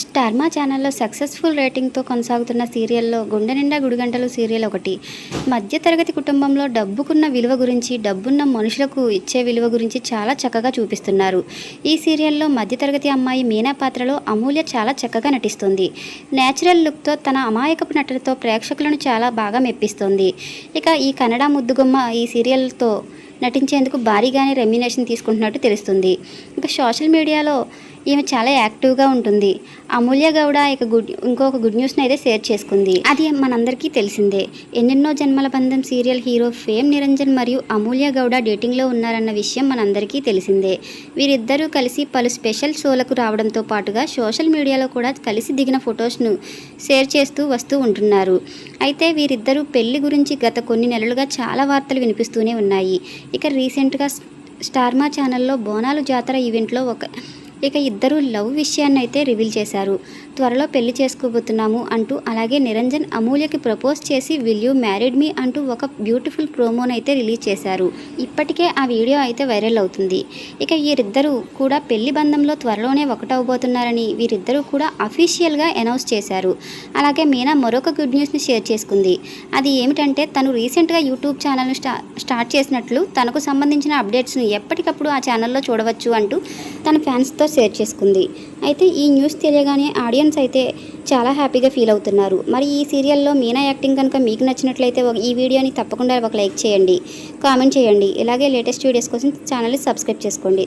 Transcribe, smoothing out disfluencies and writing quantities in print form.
స్టార్మా ఛానల్లో సక్సెస్ఫుల్ రేటింగ్తో కొనసాగుతున్న సీరియల్లో గుండె నిండా గుడిగంటలు సీరియల్ ఒకటి. మధ్యతరగతి కుటుంబంలో డబ్బుకున్న విలువ గురించి, డబ్బున్న మనుషులకు ఇచ్చే విలువ గురించి చాలా చక్కగా చూపిస్తున్నారు. ఈ సీరియల్లో మధ్యతరగతి అమ్మాయి మీనా పాత్రలో అమూల్య చాలా చక్కగా నటిస్తుంది. నేచురల్ లుక్తో తన అమాయకపు నటనతో ప్రేక్షకులను చాలా బాగా మెప్పిస్తుంది. ఇక ఈ కన్నడ ముద్దుగుమ్మ ఈ సీరియల్తో నటించేందుకు భారీగానే రెమ్యునేషన్ తీసుకుంటున్నట్టు తెలుస్తుంది. ఇక సోషల్ మీడియాలో ఈమె చాలా యాక్టివ్గా ఉంటుంది. అమూల్య గౌడ ఇంకొక గుడ్ న్యూస్ని అయితే షేర్ చేసుకుంది. అది మనందరికీ తెలిసిందే. ఎన్నెన్నో జన్మల బంధం సీరియల్ హీరో ఫేమ్ నిరంజన్ మరియు అమూల్య గౌడ డేటింగ్లో ఉన్నారన్న విషయం మనందరికీ తెలిసిందే. వీరిద్దరూ కలిసి పలు స్పెషల్ షోలకు రావడంతో పాటుగా సోషల్ మీడియాలో కూడా కలిసి దిగిన ఫొటోస్ను షేర్ చేస్తూ వస్తూ ఉంటున్నారు. అయితే వీరిద్దరూ పెళ్లి గురించి గత కొన్ని నెలలుగా చాలా వార్తలు వినిపిస్తూనే ఉన్నాయి. ఇక రీసెంట్గా స్టార్మా ఛానల్లో బోనాలు జాతర ఈవెంట్లో ఇద్దరు లవ్ విషయాన్ని అయితే రివీల్ చేశారు. త్వరలో పెళ్లి చేసుకోబోతున్నాము అంటూ, అలాగే నిరంజన్ అమూల్యకి ప్రపోజ్ చేసి విల్ యూ మ్యారీడ్ మీ అంటూ ఒక బ్యూటిఫుల్ ప్రోమోను అయితే రిలీజ్ చేశారు. ఇప్పటికే ఆ వీడియో అయితే వైరల్ అవుతుంది. ఇక వీరిద్దరూ కూడా పెళ్లి బంధంలో త్వరలోనే ఒకటవబోతున్నారని వీరిద్దరూ కూడా అఫీషియల్గా అనౌన్స్ చేశారు. అలాగే మీనా మరొక గుడ్ న్యూస్ని షేర్ చేసుకుంది. అది ఏమిటంటే తను రీసెంట్గా యూట్యూబ్ ఛానల్ను స్టార్ట్ చేసినట్లు, తనకు సంబంధించిన అప్డేట్స్ను ఎప్పటికప్పుడు ఆ ఛానల్లో చూడవచ్చు అంటూ తన ఫ్యాన్స్తో షేర్ చేసుకుంది. అయితే ఈ న్యూస్ తెలియగానే ఆడియన్స్ అయితే చాలా హ్యాపీగా ఫీల్ అవుతున్నారు. మరి ఈ సీరియల్లో మీనా యాక్టింగ్ కనుక మీకు నచ్చినట్లయితే ఈ వీడియోని తప్పకుండా ఒక లైక్ చేయండి, కామెంట్ చేయండి. ఇలాగే లేటెస్ట్ వీడియోస్ కోసం ఛానల్ని సబ్స్క్రైబ్ చేసుకోండి.